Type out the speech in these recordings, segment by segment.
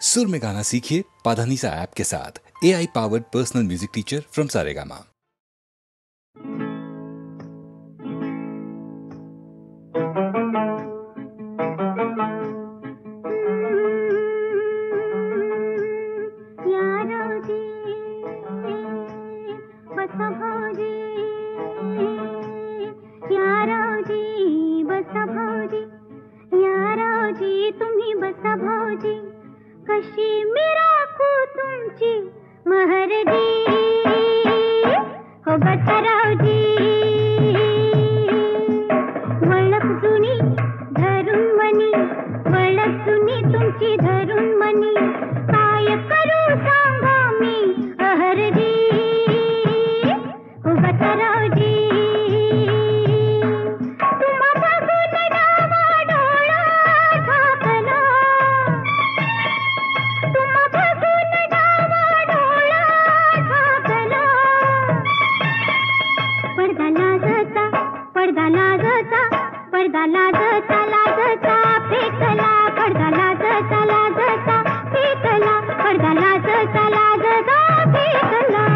सुर में गाना सीखिए पाधानीसा ऐप के साथ। AI powered personal music teacher from Saregama. तुम्ही बसा भाऊजी, कशी मी राखू तुमची महरजी, हो बसरावजी. वळख जुनी धरून मनी, वळख जुनी तुमची धरून मनी, काय करू सांगा मी अहरजी, हो बसरावजी. पडदा लाजता लाजता फेकला, पडदा लाजता लाजता फेकला, पडदा लाजता लाजता फेकला.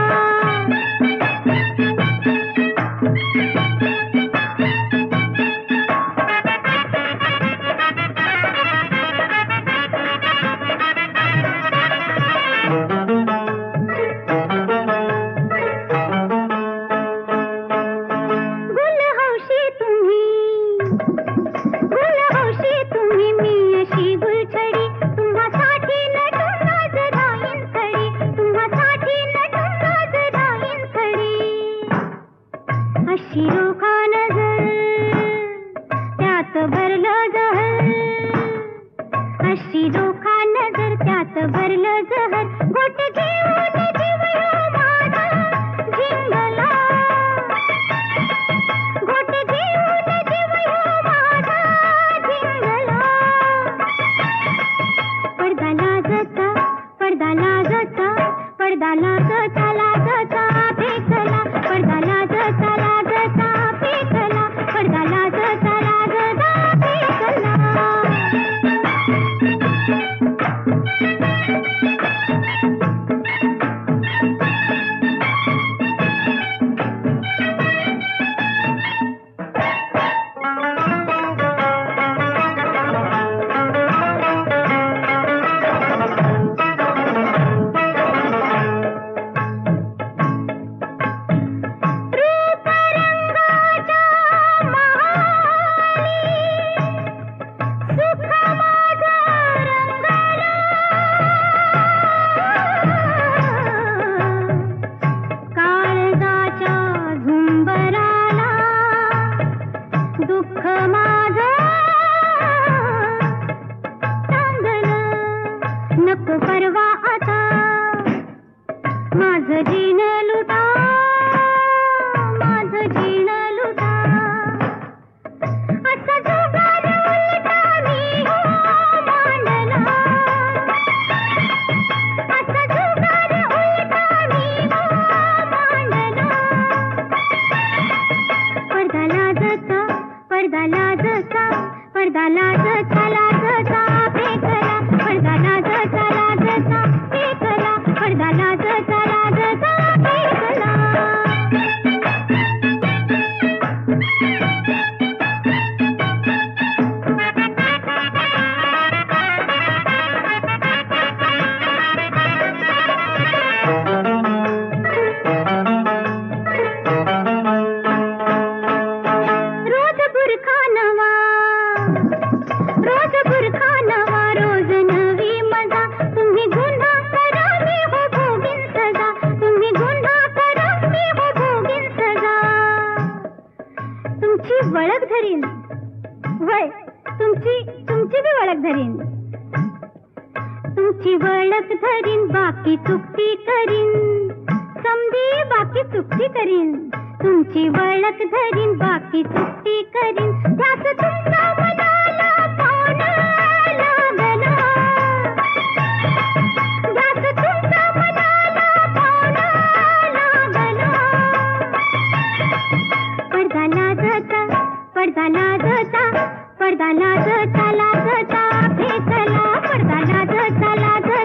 पडदा लाजता लाजता फेकला, पडदा लाजता लाजता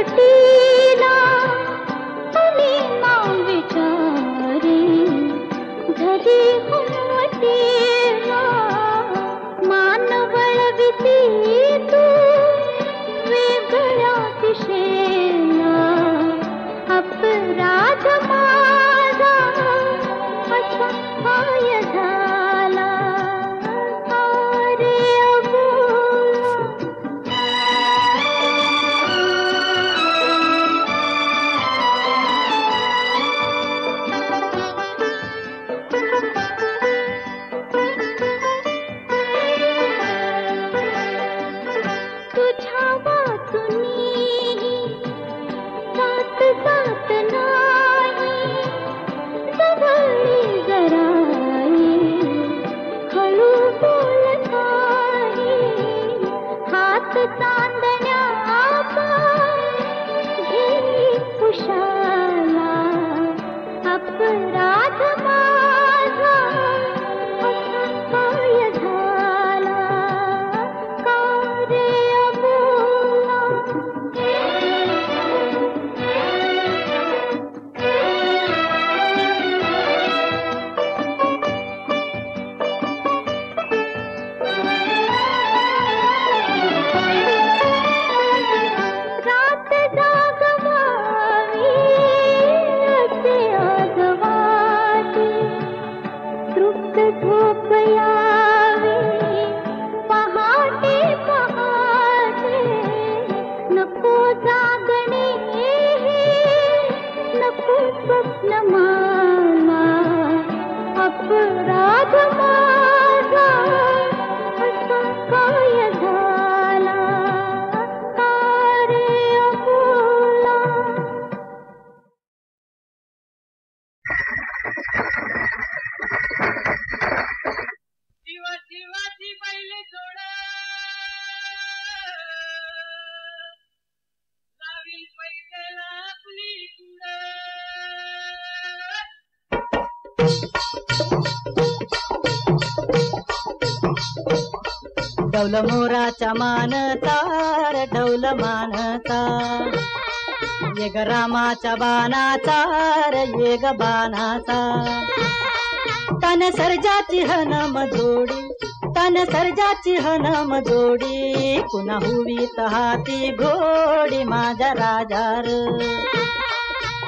कटीला तुली नाव विचारी घरी हुमटीला मान वळविती तू वेगळ्या दिशेला अपराध माझा असा काय झाला रे अबोला तुझ्या वाचुनी सात सात नाही जवळी जराई हळू बोलत आहे हात चांदण्या घे कुशाला अपराध माझा असा काय झाला का रे अबोला रात जागवावी असे आजवाटी तृप्त झोप यावी पहाटे पहाटे नको जागणे नको स्वप्न मला अपराध माझा असा काय झाला का रे अबोला शिवा शिवाची पहिले सोड लावील पैसेला आपली कुड डौल मोराच्या मानता रे डौल मानता येग रामाच्या बाणाचा रे येग बाणाचा तन सर्जाची हनम जोडी तन सर्जाची हनम जोडी पुन्हा हुवीत हाती घोडी माझ्या राजार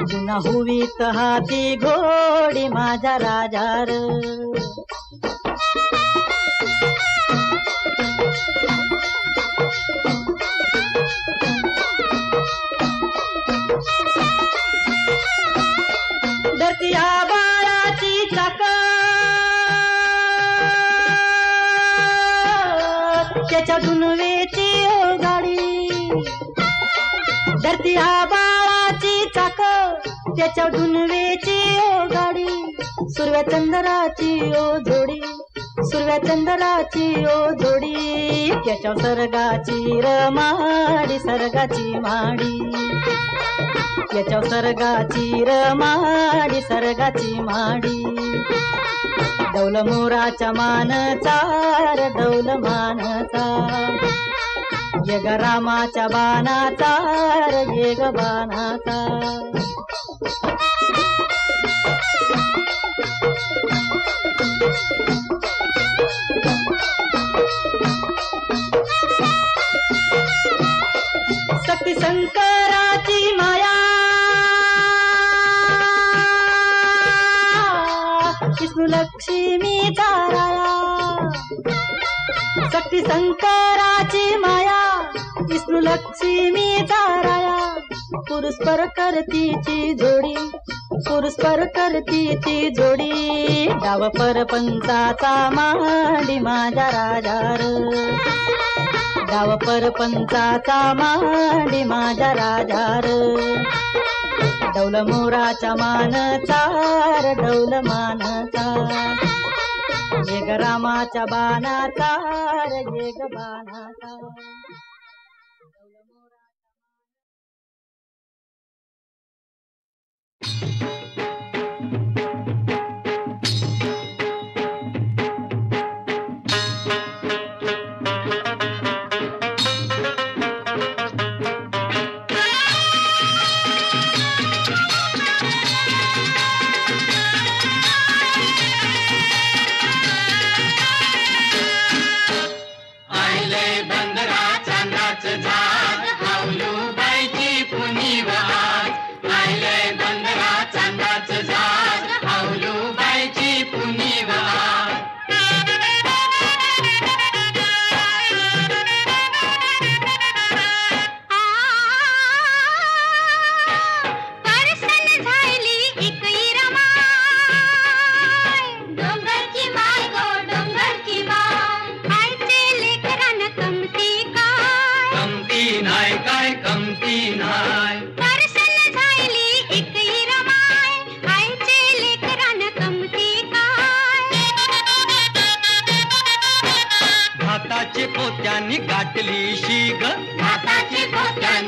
पुन्हा हुवीत हाती घोडी माझ्या राजार धरतीया बाळाची चाक त्याच्या दुनवेची गाडी धरतीया बाळाची चाक त्याच्या दुनवेची गाडी सुरव्या चंद्राची ओ जोडी सुरव्या चंद्राची ओ जोडी त्याच्या सर्गाची रमाडी सर्गाची माडी त्याच्या सर्गाची रमाडी सर्गाची माडी डौल मोराच्या मानचा रे डौल मानचा येग रामाच्या बाणाचा रे येग बाणाचा शक्ती शंकराची माया विष्णू लक्ष्मीचा राया शक्ती शंकराची माया विष्णू लक्ष्मीचा राया पुरुषपर करतीची जोडी पुरुषपर करतीची जोडी डाव परपंचाचा मांडी माझ्या राजार डाव परपंचाचा मांडी माझ्या राजार डौल मोराच्या मानचा रे डौल मानचा येग रामाच्या बाणाचा रे येग बाणाचा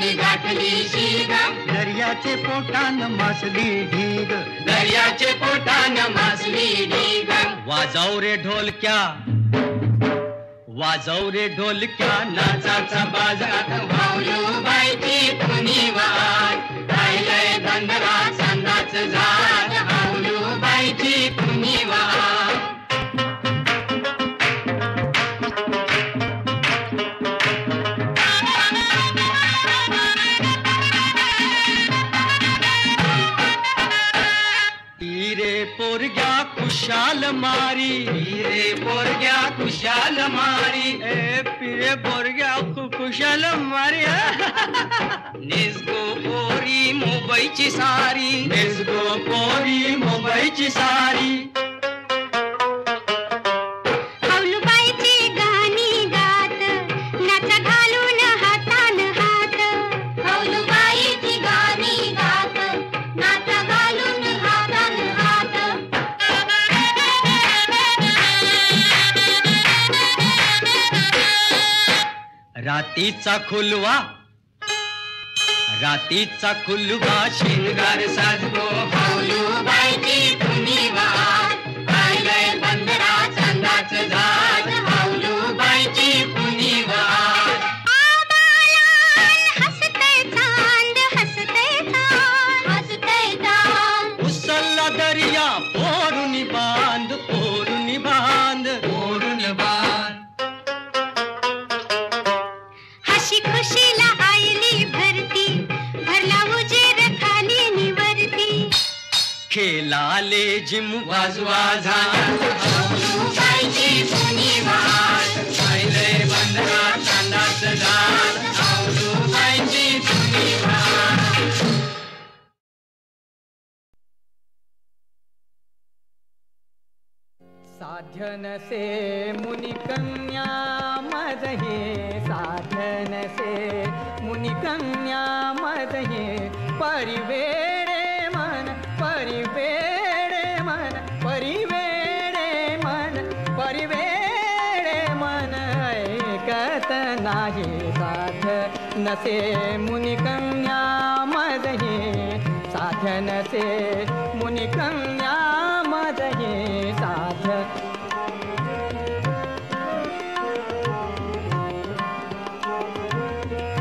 आम्ही गाठली शीग, दर्याचे पोटान मासली ढीग, दर्याचे पोटान मासली ढीग. वाजव रे ढोलक्या, वाजव रे ढोलक्या, नाचाचा बाजात भाऊलूबाईची धुनी वाट, राहिलंय बंदरा चांदाच झाड, भाऊलूबाईची धुनी वाट. पोरग्या खुशाल मारी, रे पोरग्या खुशाल मारी, ए पिरे पोरग्या खुशाल मारी. निसगो पोरी मुंबईची सारी, निसगो पोरी मुंबईची सारी. हौलूबाईची गाणी गात, नाचा घालून हातान हात. हौलूबाईची गाणी गात, नाचा घालून हातान हात. रातीचा खुलवा, रातीचा खुलवा, शिंगार साजगो भाऊलूबाईची धुनी वाट, राहिलंय बंदरा चांदाच झाड, भाऊलूबाईची धुनी वाट. हसतय चांद, हसतय चांद, हसतय चांद. उसळला दर्या पोरुनी बांध, पोरुनी बांध, ओढून बाण. हशी खुशीला आईली भरती, भरला उजेर खाली निवरती. खेळाले जिम वाजवा झाड, भाऊलूबाईची धुनी वाट, राहिलंय बंदरा चांदाच झाड, भाऊलूबाईची धुनी वाट. साध्य नसे मुनिकन्या मजहे, साध्य नसे मुनिकन्या मजहे. परिवेडे मन, परिवेडे मन, परिवेडे मन, परिवेडे मन. ऐकत नाही साध्य नसे मुनिकन्या मजहे, साध्य नसे मुनिकन्या मजहे. साध्य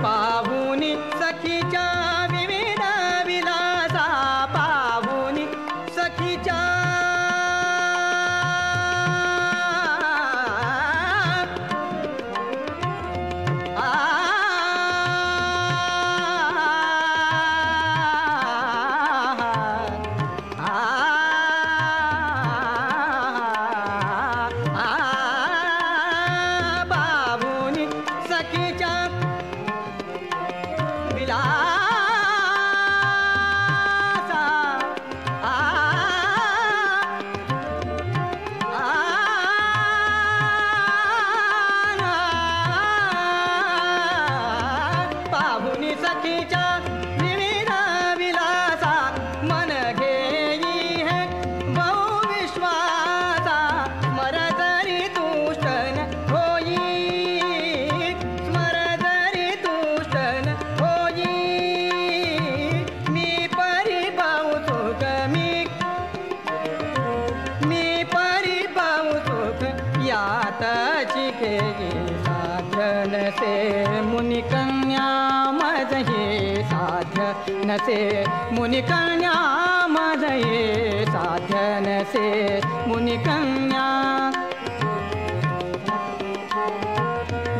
पाहुनी सखीच्या विविध विलासा, पाहुनी सखीच्या बाबुनी सखीच्या पाहुनी सखीच्या विविध विलासा, मन घेई है बहु विश्वासा. स्मर जरी तुष्टन होई, स्मर जरी तुष्टन होई. मी परिभाऊ सुख, मी परिभाऊ सुख यातची घेई. साध्य नसे मुनिकन्या मजहे, साध्य नसे मुनिकन्या मजहे. साध्य नसे मुनिकन्या.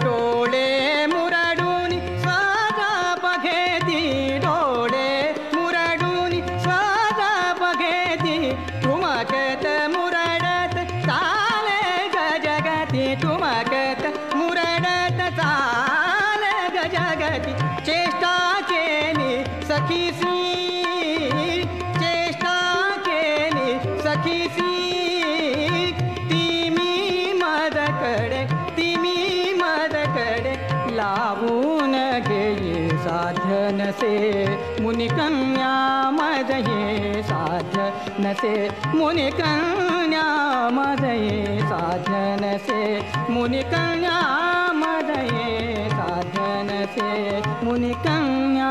डोळे मुरडून स्वादा बघेती, डोळे मुरडून स्वादा बघेती. ठुमकत मुरडत चाले गजगती, ठुमकत मुरडत चाले गजगती. चेष्टा केली सखीसी, चेष्टा केली सखीसी. तिमी मदकडे, तिमी मदकडे लावून घेई. साध्य नसे मुनिकन्या मजहे, साध्य नसे मुनिकन्या मजहे. साध्य नसे मुनिकन्या मजहे, साध्य नसे. से मुनि कन्या।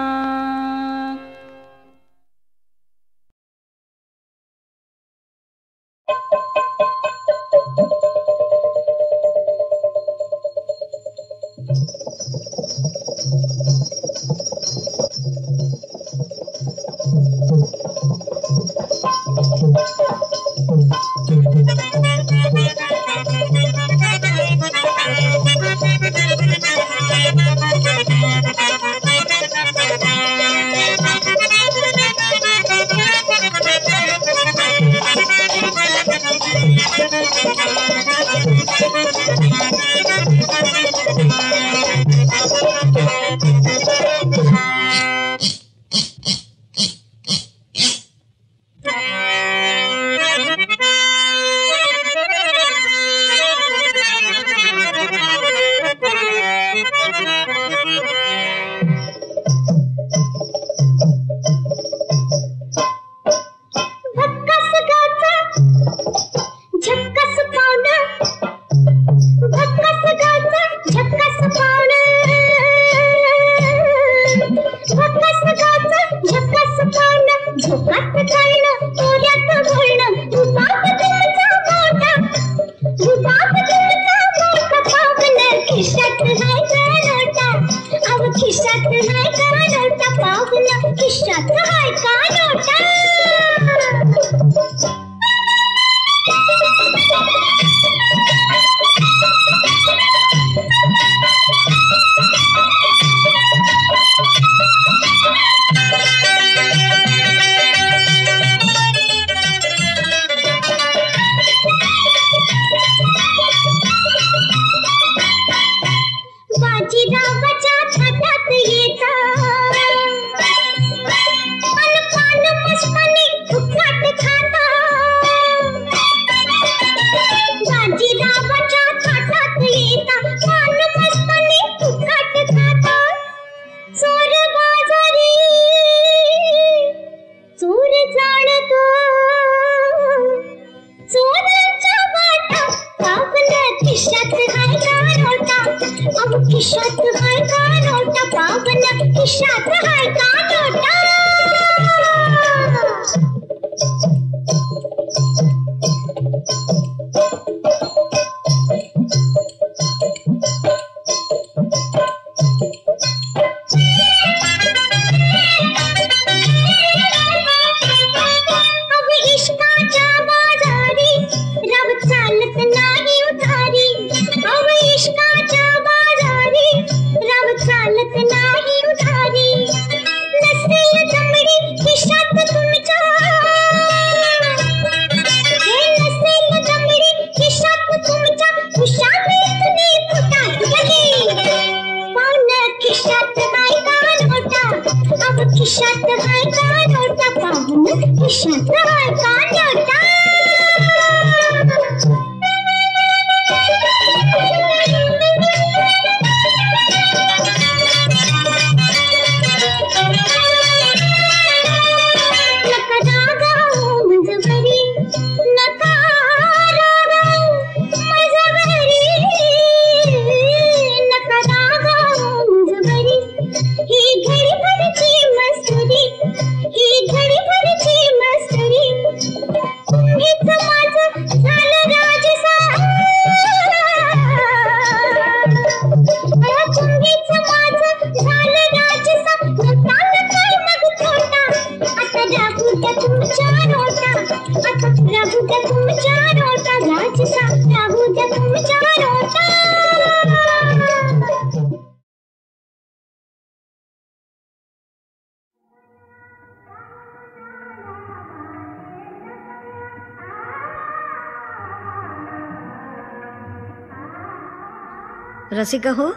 रसिका हो,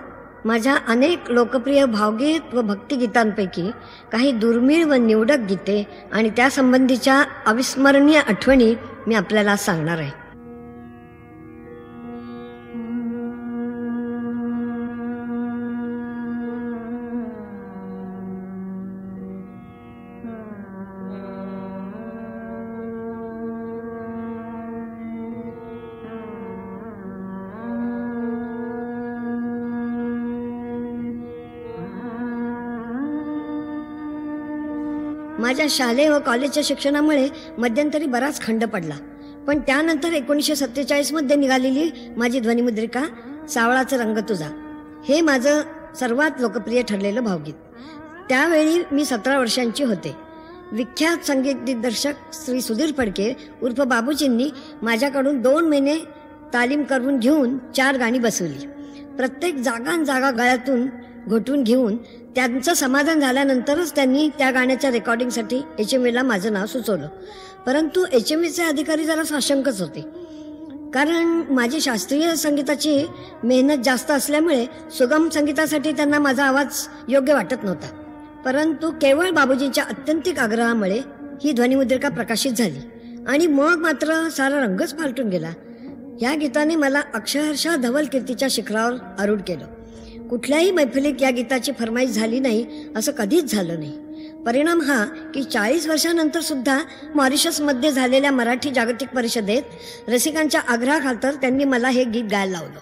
माझ्या अनेक लोकप्रिय भावगीत व भक्तिगीतांपैकी काही दुर्मिळ व निवडक गीते आणि त्यासंबंधीच्या अविस्मरणीय आठवणी मी आपल्याला सांगणार आहे. माझ्या शालेय व कॉलेजच्या शिक्षणामुळे मध्यंतरी बराच खंड पडला, पण त्यानंतर 1947 निघालेली माझी ध्वनिमुद्रिका सावळाचा रंग तुझा हे माझं सर्वात लोकप्रिय ठरलेलं भावगीत. त्यावेळी मी 17 वर्षांची होते. विख्यात संगीत दिग्दर्शक श्री सुधीर फडके उर्फ बाबूजींनी माझ्याकडून 2 महिने तालीम करून घेऊन 4 गाणी बसवली. प्रत्येक जागा गळ्यातून घोटून घेऊन त्यांचं समाधान झाल्यानंतरच त्यांनी त्या गाण्याच्या रेकॉर्डिंगसाठी HMVला माझं नाव सुचवलं. परंतु HMVचे अधिकारी जरा साशंकच होते, कारण माझी शास्त्रीय संगीताची मेहनत जास्त असल्यामुळे सुगम संगीतासाठी त्यांना माझा आवाज योग्य वाटत नव्हता. परंतु केवळ बाबूजींच्या अत्यंतिक आग्रहामुळे ही ध्वनिमुद्रिका प्रकाशित झाली आणि मग मात्र सारा रंगच पालटून गेला. या गीताने मला अक्षरशः धवल कीर्तीच्या शिखरावर आरूढ केलं. कुठल्याही मैफिलीत या गीताची फरमाईश झाली नाही असं कधीच झालं नाही. परिणाम हा की 40 वर्षानंतर सुद्धा मॉरिशसमध्ये झालेल्या मराठी जागतिक परिषदेत रसिकांच्या आग्रहाखातर त्यांनी मला हे गीत गायला लावलं.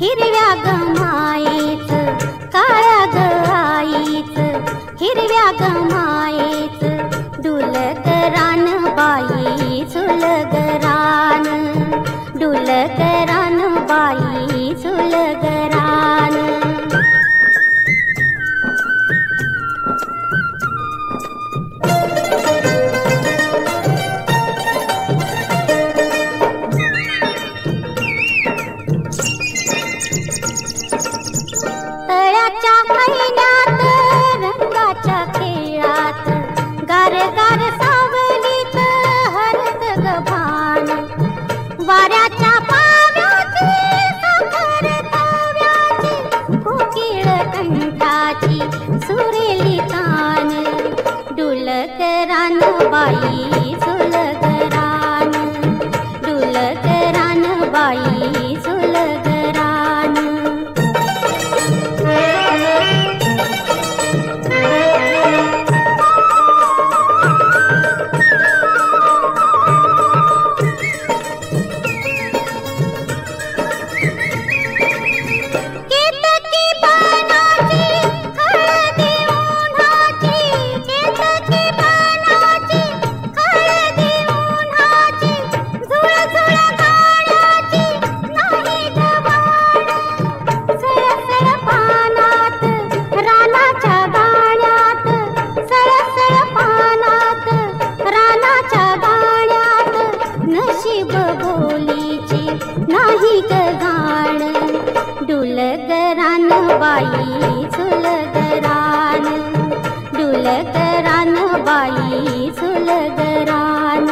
हिरव्या गमायेच काळ्या गाईच हिरव्या गमायेच डुलकरान बाई चुलगरान डुलकरान बाई चुलगरान डुलकरान बाई झुलगरान, डुलकरान बाई झुलगरान. डुलकरान बाई झुलगरान, डुलकरान बाई झुलगरान.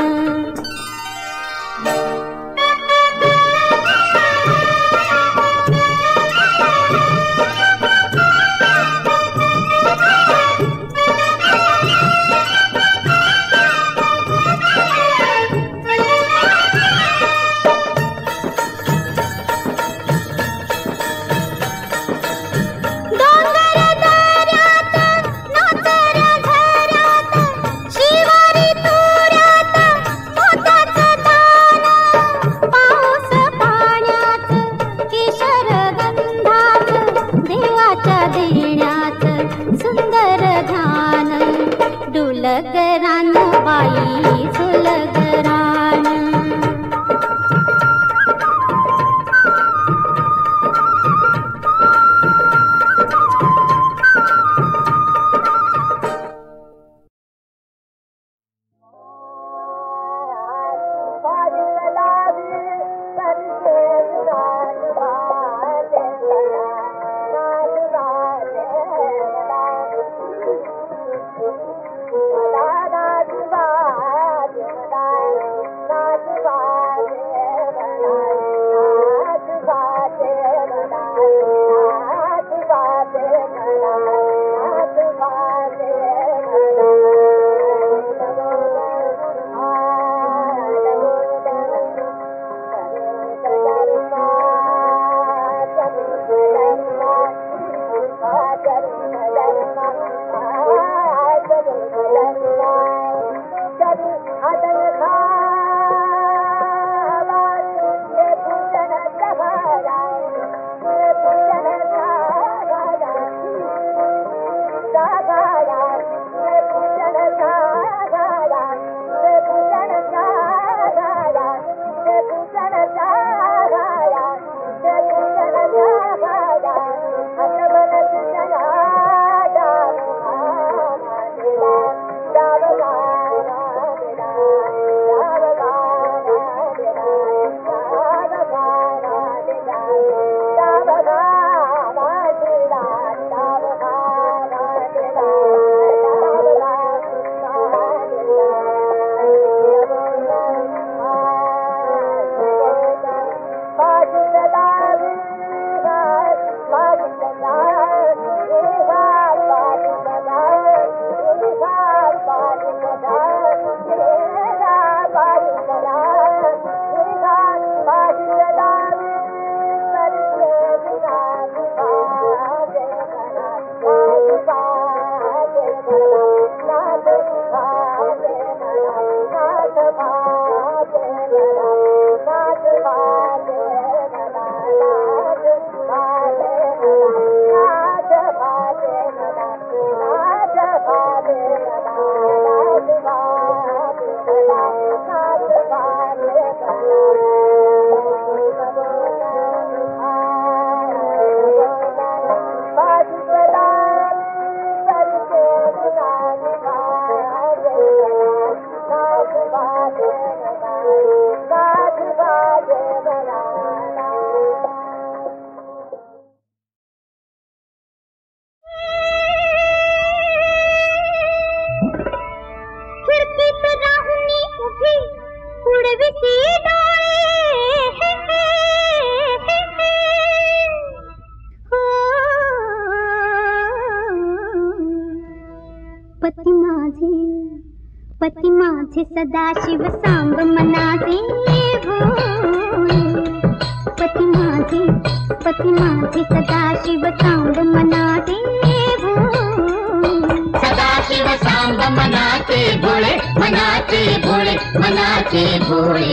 डुलकरान बाई झुलगरान. Da da da da da da पती माझे सदाशिव सांब मनाचे भोळे. पती माझे सदाशिव सांब मनाचे भोळे. सदाशिव सांब मनाचे भोळे, मनाचे भोळे, मनाचे भोळे.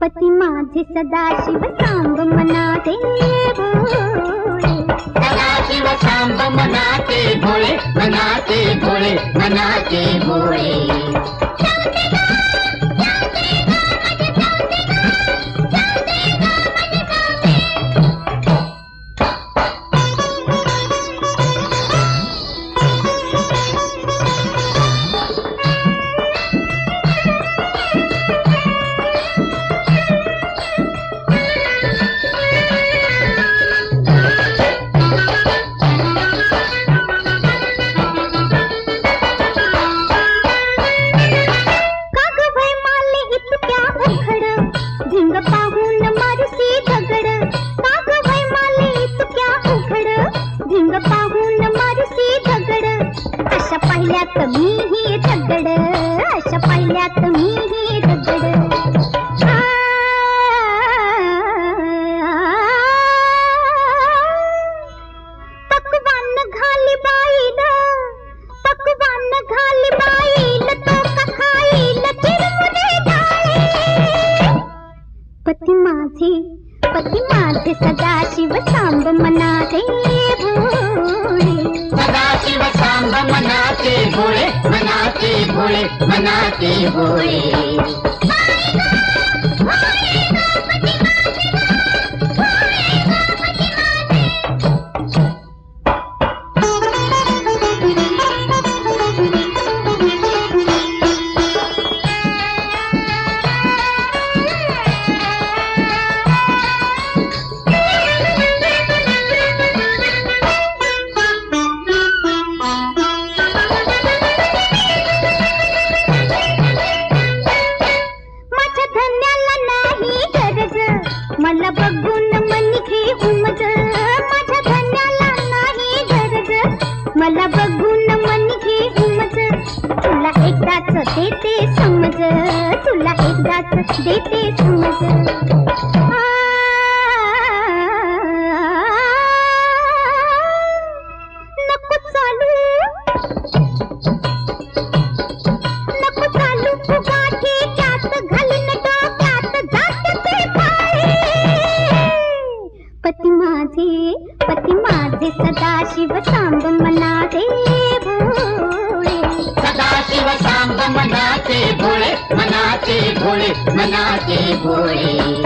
पती माझे सदाशिव सांब मनाचे भोळे. सदाशिव सांब मनाचे भोळे, मनाचे भोळे, मनाचे भोळे. पती माझे सदाशिव सांब मनाचे भोळे. सदाशिव सांब मनाचे भोळे, मनाचे भोळे, मनाचे भोळे. मला बघून मन घे उमज, माझ्या धन्याला नाही गरज. मला बघून मन घे उमज, तुला एकदाच देते समज, तुला एकदाच देते समज. नको चालू, नको चालू फुगाठी, त्यात घालीन डोक्यात जाते ते पाळे. पती माझे सदाशिव सांब मनाचे भोळे. सदाशिव सांब मनाचे भोळे, मनाचे भोळे, मनाचे भोळे.